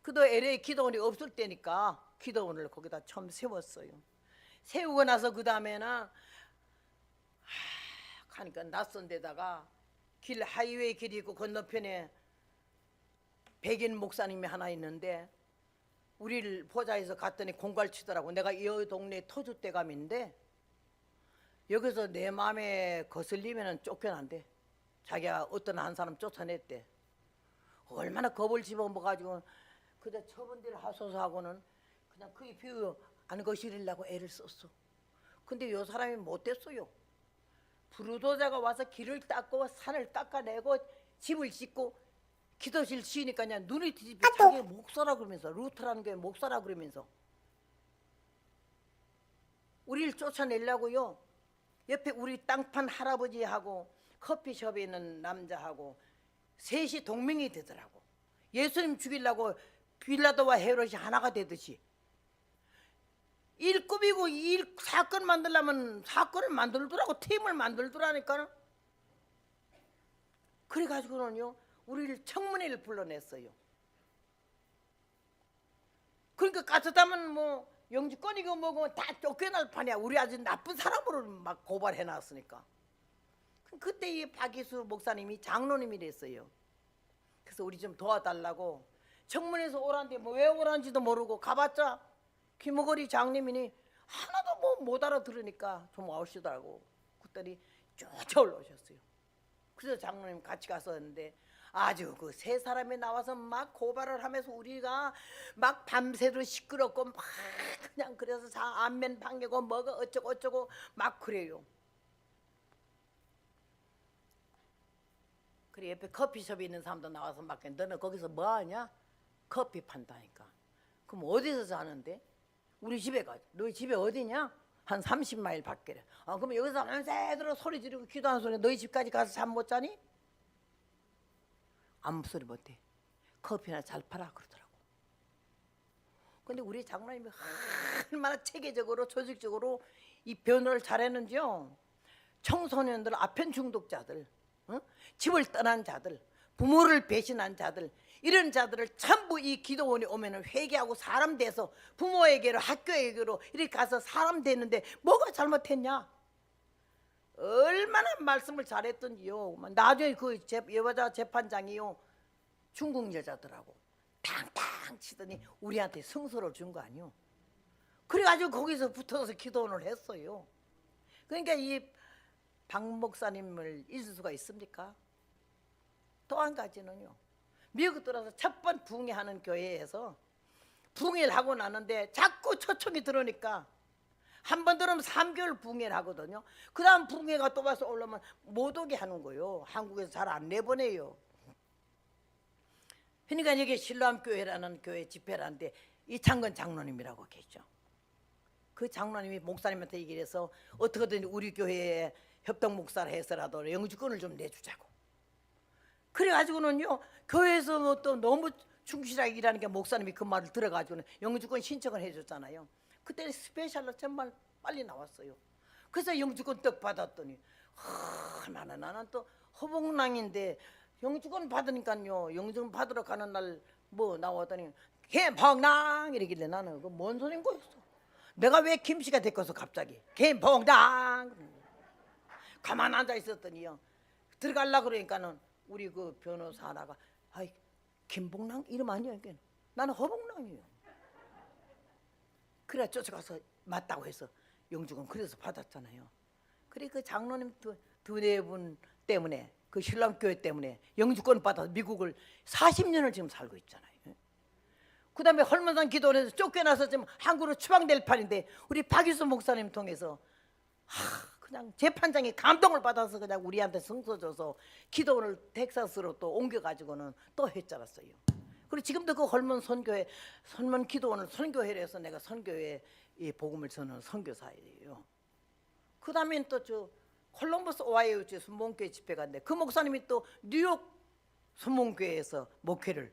그도 LA 기도원이 없을 때니까 기도원을 거기다 처음 세웠어요. 세우고 나서 그 다음에는 가니까 낯선 데다가 길, 하이웨이 길이 있고 건너편에 백인 목사님이 하나 있는데 우리를 보좌해서 갔더니 공갈 치더라고. 내가 이 동네 터줏대감인데 여기서 내 마음에 거슬리면 쫓겨난대. 자기가 어떤 한 사람 쫓아냈대. 얼마나 겁을 집어먹어가지고 그다 처분들 하소서 하고는 그냥 그게 비유 안 거시리려고 애를 썼어. 근데 요 사람이 못됐어요. 부르도자가 와서 길을 닦고 산을 닦아내고 집을 짓고 기도실 지으니까 그냥 눈이 뒤집혀 자기 목사라 그러면서 루트라는 게 목사라 그러면서 우리를 쫓아내려고요. 옆에 우리 땅판 할아버지하고 커피숍에 있는 남자하고 셋이 동맹이 되더라고. 예수님 죽이려고 빌라도와 헤롯이 하나가 되듯이 일 꾸미고 일 사건 만들려면 사건을 만들더라고. 팀을 만들더라니까. 그래가지고는요 우리를 청문회를 불러냈어요. 그러니까 가서다면 뭐 영주권이고 뭐고 다 쫓겨날 판이야. 우리 아주 나쁜 사람으로 막 고발해놨으니까. 그때 이 박이수 목사님이 장로님이 됐어요. 그래서 우리 좀 도와달라고 청문회에서 오라는데 뭐 왜 오라는지도 모르고 가봤자 김어거리 장님이니 하나도 뭐 못 알아들으니까 좀 와오시더라고. 그랬더니 쫓아올라오셨어요. 그래서 장로님 같이 갔었는데 아주 그 세 사람이 나와서 막 고발을 하면서 우리가 막 밤새도록 시끄럽고 막 그냥 그래서 안면 방해고 뭐가 어쩌고 어쩌고 막 그래요. 그래 옆에 커피숍에 있는 사람도 나와서 막 너는 거기서 뭐 하냐? 커피 판다니까. 그럼 어디서 자는데? 우리 집에 가자. 너희 집에 어디냐? 한 30마일 밖에래. 그럼 여기서 밤새도록 소리 지르고 기도하는 소리 너희 집까지 가서 잠 못 자니? 아무 소리 못해. 커피나 잘 팔아 그러더라고. 근데 우리 장로님이 얼마나 체계적으로 조직적으로 이 변호를 잘했는지요. 청소년들, 아편 중독자들, 집을 떠난 자들, 부모를 배신한 자들, 이런 자들을 전부 이 기도원에 오면은 회개하고 사람 돼서 부모에게로 학교에게로 이렇게 가서 사람 되는데 뭐가 잘못했냐? 얼마나 말씀을 잘했던지요. 나중에 그 여자 재판장이요 중국 여자더라고. 탕탕 치더니 우리한테 성서를 준 거 아니요. 그래가지고 거기서 붙어서 기도원을 했어요. 그러니까 이 박 목사님을 잊을 수가 있습니까? 또 한 가지는요. 미국 들어서 첫 번 붕괴하는 교회에서 붕괴를 하고 나는데 자꾸 초청이 들어오니까 한 번 들으면 3개월 붕괴를 하거든요. 그 다음 붕괴가 또 와서 올라오면 못 오게 하는 거예요. 한국에서 잘 안 내보내요. 그러니까 여기 신로암교회라는 교회 집회라는데 이창건 장로님이라고 계시죠. 그 장로님이 목사님한테 얘기를 해서 어떻게든 우리 교회에 협동 목사를 해서라도 영주권을 좀 내주자고. 그래가지고는요 교회에서 뭐 또 너무 충실하게 일하는 게 목사님이 그 말을 들어가지고는 영주권 신청을 해줬잖아요. 그때 스페셜로 정말 빨리 나왔어요. 그래서 영주권 떡 받았더니 나는 또 허봉랑인데 영주권 받으니까요. 영주권 받으러 가는 날 뭐 나왔더니 김봉랑 이러길래 나는 그 뭔 소린 거였어. 내가 왜 김씨가 됐겠어 갑자기. 김봉랑 가만 앉아 있었더니요. 들어가려고 그러니까는 우리 그 변호사 하나가 아이 김봉랑 이름 아니야 이게. 나는 허봉랑이에요. 그래 쫓아가서 맞다고 해서 영주권 그래서 받았잖아요. 그래 그 장로님 두네 분 때문에 그 신랑교회 때문에 영주권 받아서 미국을 40년을 지금 살고 있잖아요. 그 다음에 헐문산 기도원에서 쫓겨나서 지금 한국으로 추방될 판인데 우리 박일수 목사님 통해서 그냥 재판장이 감동을 받아서 그냥 우리한테 성서 줘서 기도원을 텍사스로 또 옮겨가지고는 또 했잖았어요. 그리고 지금도 그 헐문 선교회, 헐문 기도원을 선교회를 해서 내가 선교회에 이 복음을 전하는 선교사예요. 그 다음엔 또 저 콜럼버스 오하이오 주 순복음교회 집회 갔는데 그 목사님이 또 뉴욕 순복음교회에서 목회를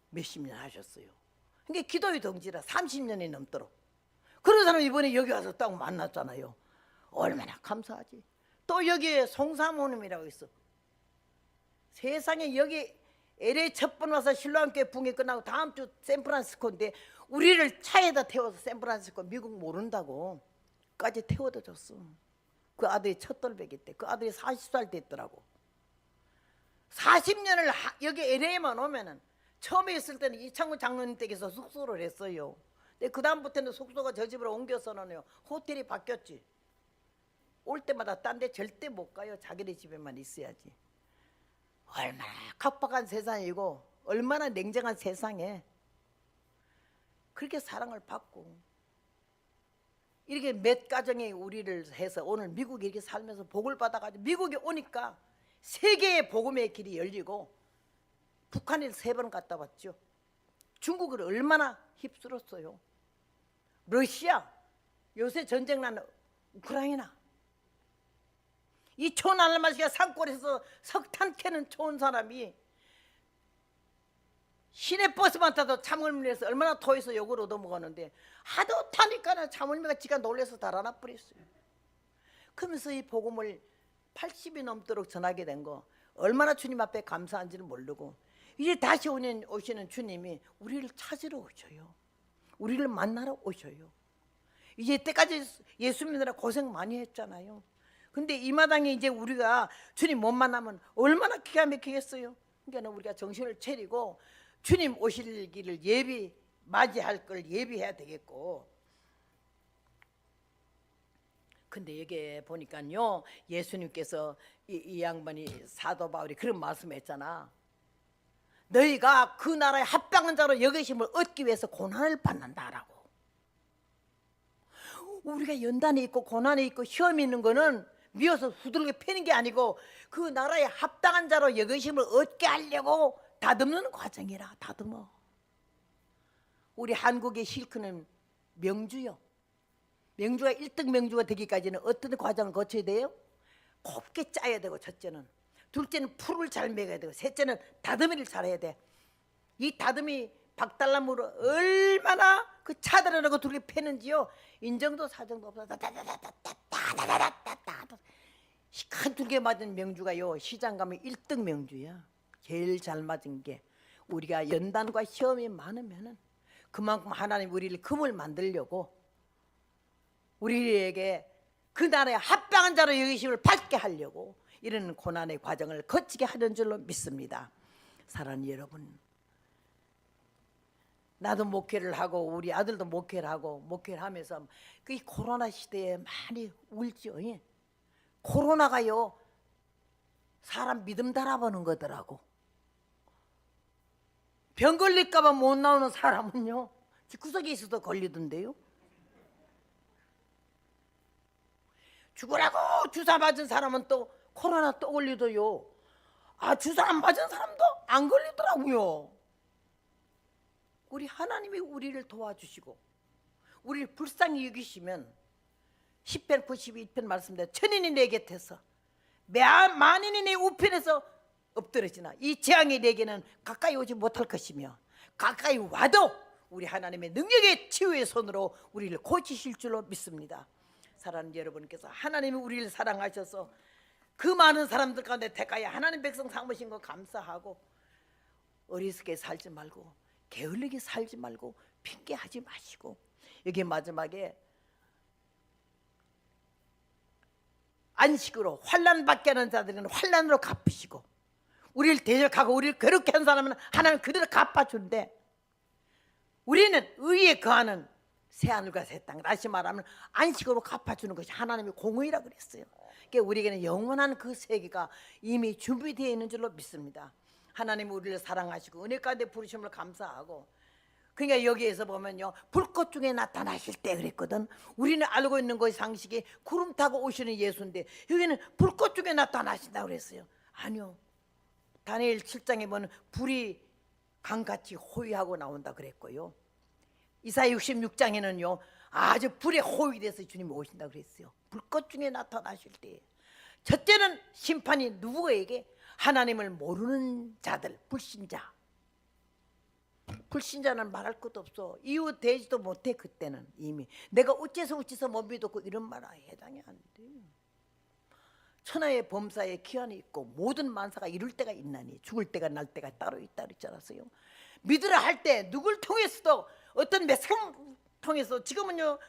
몇십 년 하셨어요. 그러니까 기도의 동지라 30년이 넘도록. 그런 사람 이번에 여기 와서 딱 만났잖아요. 얼마나 감사하지. 또 여기에 송사모님이라고 있어. 세상에 여기 LA 첫 번 와서 신로함교회 붕괴 끝나고 다음 주 샌프란시스코인데 우리를 차에다 태워서 샌프란시스코 미국 모른다고 까지 태워다 줬어. 그 아들이 첫 돌배기 때 그 아들이 40살 됐더라고. 40년을 여기 LA만 오면은 처음에 있을 때는 이창구 장로님 댁에서 숙소를 했어요. 근데 그 다음부터는 숙소가 저 집으로 옮겨서는요 호텔이 바뀌었지. 올 때마다 딴 데 절대 못 가요. 자기네 집에만 있어야지. 얼마나 각박한 세상이고 얼마나 냉정한 세상에 그렇게 사랑을 받고 이렇게 몇 가정이 우리를 해서 오늘 미국에 이렇게 살면서 복을 받아가지고 미국에 오니까 세계의 복음의 길이 열리고 북한에 3번 갔다 왔죠. 중국을 얼마나 휩쓸었어요. 러시아, 요새 전쟁 나는 우크라이나, 이 촌알마시가 산골에서 석탄 캐는 좋은 사람이 시내버스만 타도 참을미에서 얼마나 토해서 욕을 얻어먹었는데 하도 타니까는 참을미가 지가 놀래서 달아나 버렸어요. 그러면서 이 복음을 80이 넘도록 전하게 된 거 얼마나 주님 앞에 감사한지는 모르고 이제 다시 오시는 주님이 우리를 찾으러 오셔요. 우리를 만나러 오셔요. 이제 때까지 예수 믿느라 고생 많이 했잖아요. 근데 이 마당에 이제 우리가 주님 못 만나면 얼마나 기가 막히겠어요. 그러니까 우리가 정신을 차리고 주님 오실 길을 맞이할 걸 예비해야 되겠고. 근데 여기 보니까요, 예수님께서 이 양반이 사도 바울이 그런 말씀했잖아. 너희가 그 나라의 합당한 자로 여기심을 얻기 위해서 고난을 받는다라고. 우리가 연단이 있고 고난이 있고 시험이 있는 거는 미워서 후들게 패는 게 아니고 그 나라의 합당한 자로 여기심을 얻게 하려고 다듬는 과정이라. 다듬어. 우리 한국의 실크는 명주요. 명주가 1등 명주가 되기까지는 어떤 과정을 거쳐야 돼요? 곱게 짜야 되고, 첫째는. 둘째는 풀을 잘 먹여야 되고, 셋째는 다듬이를 잘해야 돼. 이 다듬이 박달나무로 얼마나 그 차들어내고 둘게 패는지요. 인정도 사정도 없어. 큰 둘게 맞은 명주가요, 시장 가면 1등 명주야. 제일 잘 맞은 게. 우리가 연단과 시험이 많으면은 그만큼 하나님 우리를 금을 만들려고 우리에게 그 나라의 합당한 자로 여기심을 받게 하려고 이런 고난의 과정을 거치게 하는 줄로 믿습니다. 사랑하는 여러분, 나도 목회를 하고 우리 아들도 목회를 하고 목회를 하면서 그 코로나 시대에 많이 울죠. 코로나가요 사람 믿음 달아보는 거더라고. 병 걸릴까 봐 못 나오는 사람은요 구석에 있어도 걸리던데요. 죽으라고 주사 맞은 사람은 또 코로나 또 걸리더요. 아, 주사 안 맞은 사람도 안 걸리더라고요. 우리 하나님이 우리를 도와주시고 우리를 불쌍히 여기시면 10편 92편 말씀대로 천인이 내 곁에서 만인이 내 우편에서 엎드러지나 이 재앙이 내게는 가까이 오지 못할 것이며 가까이 와도 우리 하나님의 능력의 치유의 손으로 우리를 고치실 줄로 믿습니다. 사랑하는 여러분께서 하나님이 우리를 사랑하셔서 그 많은 사람들 가운데 택하여 하나님 백성 삼으신 거 감사하고 어리석게 살지 말고 게을르게 살지 말고 핑계하지 마시고 여기 마지막에 안식으로 환난 받게 하는 자들은 환난으로 갚으시고 우리를 대적하고 우리를 괴롭게 한 사람은 하나님 그대로 갚아준대. 우리는 의에 거하는 새하늘과 새 땅, 다시 말하면 안식으로 갚아주는 것이 하나님의 공의라 그랬어요. 그러니까 우리에게는 영원한 그 세계가 이미 준비되어 있는 줄로 믿습니다. 하나님이 우리를 사랑하시고 은혜 가운데 부르심을 감사하고 그러니까 여기에서 보면요 불꽃 중에 나타나실 때 그랬거든. 우리는 알고 있는 것이 상식이 구름 타고 오시는 예수인데 여기는 불꽃 중에 나타나신다고 그랬어요. 아니요, 다니엘 7장에 보면 불이 강같이 호위하고 나온다 그랬고요. 이사야 66장에는요 아주 불에 호위돼서 주님이 오신다고 그랬어요. 불꽃 중에 나타나실 때 첫째는 심판이 누구에게? 하나님을 모르는 자들, 불신자. 불신자는 말할 것도 없어. 이유 되지도 못해. 그때는 이미 내가 어째서 못 믿었고 이런 말에 해당이 안 돼. 천하의 범사에 기한이 있고 모든 만사가 이룰 때가 있나니 죽을 때가 날 때가 따로 있다 그랬잖아요. 믿으라 할 때 누굴 통해서도 어떤 매스컴 통해서 지금은요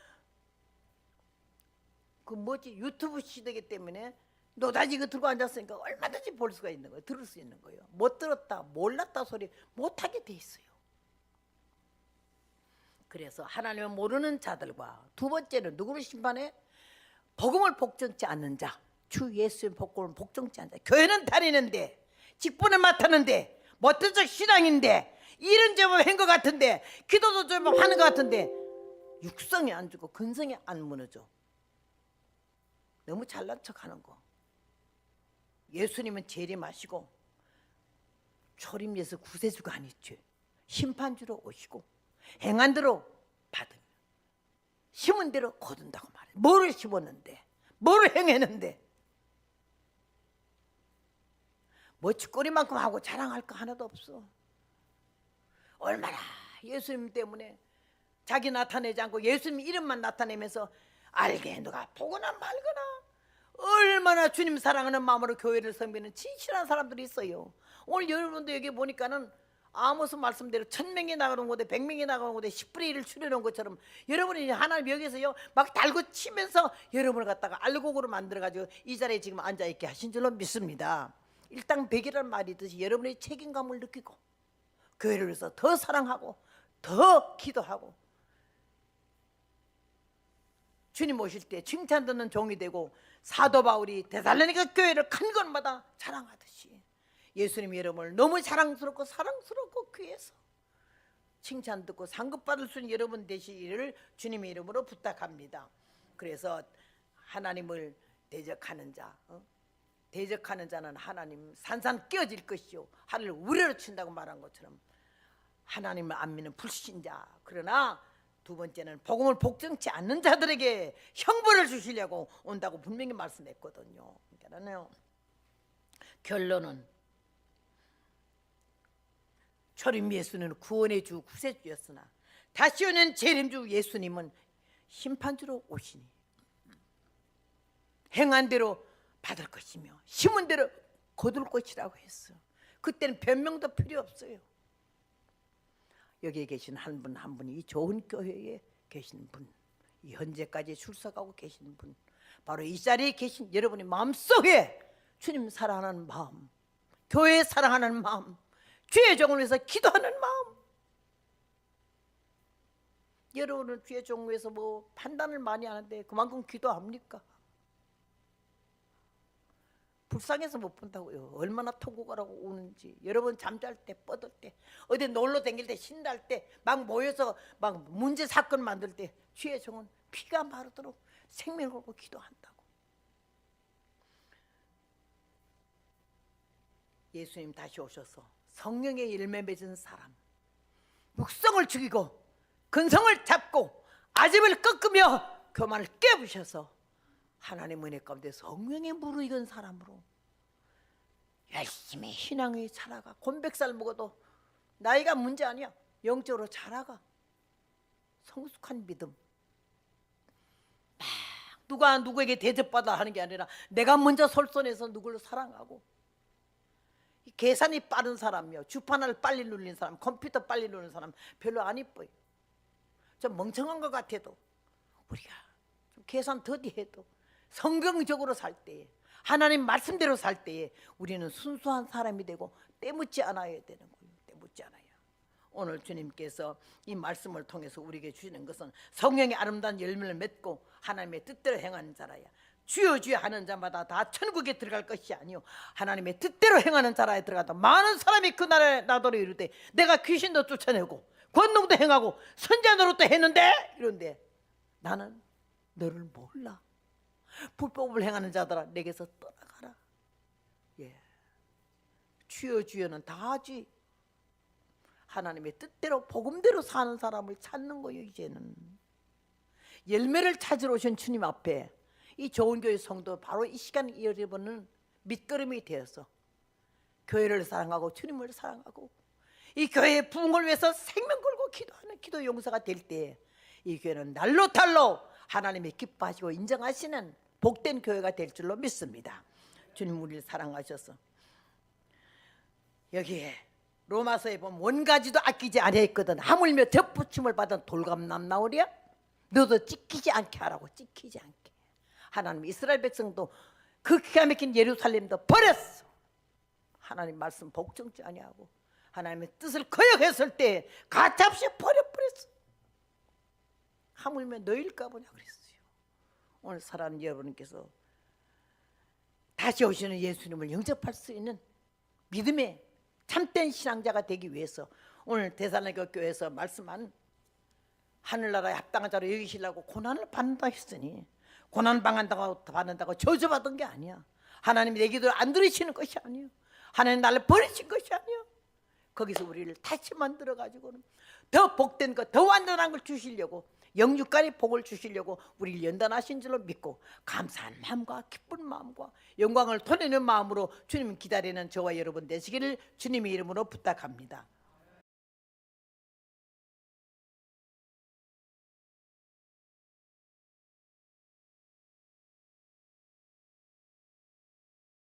유튜브 시대이기 때문에 노다지 그 들고 앉았으니까 얼마든지 볼 수가 있는 거예요. 들을 수 있는 거예요. 못 들었다 몰랐다 소리 못하게 돼 있어요. 그래서 하나님을 모르는 자들과 두 번째는 누구를 심판해? 복음을 복종치 않는 자, 주 예수의 복음을 복종치 않는 자. 교회는 다니는데 직분을 맡았는데 못된 척 신앙인데 일은 제법 한 것 같은데 기도도 제법 하는 것 같은데 육성이 안 주고 근성이 안 무너져. 너무 잘난 척하는 거. 예수님은 재림하시고 초림에서 구세주가 아니죠. 심판주로 오시고 행한 대로 받으면 심은 대로 거둔다고 말해. 뭐를 심었는데 뭐를 행했는데 멋지거리만큼 하고 자랑할 거 하나도 없어. 얼마나 예수님 때문에 자기 나타내지 않고 예수님 이름만 나타내면서 알게 누가 보거나 말거나 얼마나 주님 사랑하는 마음으로 교회를 섬기는 진실한 사람들이 있어요. 오늘 여러분도 여기 보니까는 아모스 말씀대로 1000명이 나가는 곳에 100명이 나가는 곳에 10분의 1을 줄여놓은 것처럼 여러분이 하나님 여기서요 막 달고 치면서 여러분을 갖다가 알곡으로 만들어가지고 이 자리에 지금 앉아있게 하신 줄로 믿습니다. 일당백이라는 말이 있듯이 여러분의 책임감을 느끼고 교회를 위해서 더 사랑하고 더 기도하고 주님 오실 때 칭찬 듣는 종이 되고 사도 바울이 데살로니가 교회를 큰 것마다 자랑하듯이 예수님 여러분을 너무 사랑스럽고 귀해서 칭찬 듣고 상급받을 수 있는 여러분 되시기를 주님의 이름으로 부탁합니다. 그래서 하나님을 대적하는 자 대적하는 자는 하나님 산산 끼어질 것이요 하늘을 우레로 친다고 말한 것처럼 하나님을 안 믿는 불신자, 그러나 두 번째는 복음을 복종치 않는 자들에게 형벌을 주시려고 온다고 분명히 말씀했거든요. 그러니까요 결론은 초림 예수는 구원의 주 구세주였으나 다시 오는 재림주 예수님은 심판주로 오시니 행한 대로 받을 것이며 심은 대로 거둘 것이라고 했어요. 그때는 변명도 필요 없어요. 여기에 계신 한 분 한 분이 이 좋은 교회에 계신 분, 이 현재까지 출석하고 계신 분, 바로 이 자리에 계신 여러분의 마음속에 주님 사랑하는 마음, 교회 사랑하는 마음, 주의 종을 위해서 기도하는 마음. 여러분은 주의 종을 위해서 뭐 판단을 많이 하는데 그만큼 기도합니까? 불쌍해서 못 본다고요. 얼마나 통곡하라고 우는지. 여러분 잠잘 때 뻗을 때 어디 놀러 다닐 때 신날 때 막 모여서 막 문제 사건 만들 때 주의 종은 피가 마르도록 생명을 걸고 기도한다고. 예수님 다시 오셔서 성령의 열매 맺은 사람, 육성을 죽이고 근성을 잡고 아집을 꺾으며 교만을 깨부셔서 하나님 은혜 가운데 성령에 무르익은 사람으로 열심히 신앙에 자라가. 곤백살 먹어도 나이가 문제 아니야. 영적으로 자라가. 성숙한 믿음. 막 누가 누구에게 대접받아 하는 게 아니라 내가 먼저 솔선해서 누구를 사랑하고. 계산이 빠른 사람이요, 주판을 빨리 눌린 사람, 컴퓨터 빨리 누르는 사람 별로 안 이뻐요. 좀 멍청한 것 같아도 우리가 좀 계산 더디해도 성경적으로 살 때에 하나님 말씀대로 살 때에 우리는 순수한 사람이 되고 때묻지 않아야 되는 거예요. 때묻지 않아요. 오늘 주님께서 이 말씀을 통해서 우리에게 주시는 것은 성령의 아름다운 열매를 맺고 하나님의 뜻대로 행하는 자라야. 주여 주여 하는 자마다 다 천국에 들어갈 것이 아니요 하나님의 뜻대로 행하는 자라에 들어가다 많은 사람이 그 나라에 나더러 이르되 내가 귀신도 쫓아내고 권능도 행하고 선지자 노릇도 했는데 이런데 나는 너를 몰라. 불법을 행하는 자들아 내게서 떠나가라. 예, 주여 주여는 다 하지. 하나님의 뜻대로 복음대로 사는 사람을 찾는 거예요. 이제는 열매를 찾으러 오신 주님 앞에 이 좋은 교회 성도 바로 이 시간 여러분은 밑거름이 되어서 교회를 사랑하고 주님을 사랑하고 이 교회의 부흥을 위해서 생명 걸고 기도하는 기도 용사가 될 때 이 교회는 날로 달로 하나님이 기뻐하시고 인정하시는 복된 교회가 될 줄로 믿습니다. 주님 우리를 사랑하셔서 여기에 로마서에 보면 원가지도 아끼지 아니했거든. 하물며 덧붙임을 받은 돌감남 나오랴. 너도 찍히지 않게 하라고. 찍히지 않게. 하나님 이스라엘 백성도 그 기가 막힌 예루살렘도 버렸어. 하나님 말씀 복종치 아니하고 하나님의 뜻을 거역했을 때 가차없이 버려버렸어. 하물며 너일까 보냐 그랬어요. 오늘 사랑하는 여러분께서 다시 오시는 예수님을 영접할 수 있는 믿음의 참된 신앙자가 되기 위해서 오늘 대살로니가 교회에서 말씀한 하늘나라에 합당한 자로 여기시려고 고난을 받는다 했으니 고난 받는다고 저주받은 게 아니야. 하나님이 내 기도를 안 들으시는 것이 아니에요. 하나님 나를 버리신 것이 아니에요. 거기서 우리를 다시 만들어가지고는 더 복된 것, 더 완전한 걸 주시려고 영육간의 복을 주시려고 우리를 연단하신 줄로 믿고 감사한 마음과 기쁜 마음과 영광을 돌리는 마음으로 주님 기다리는 저와 여러분 되시기를 주님의 이름으로 부탁합니다.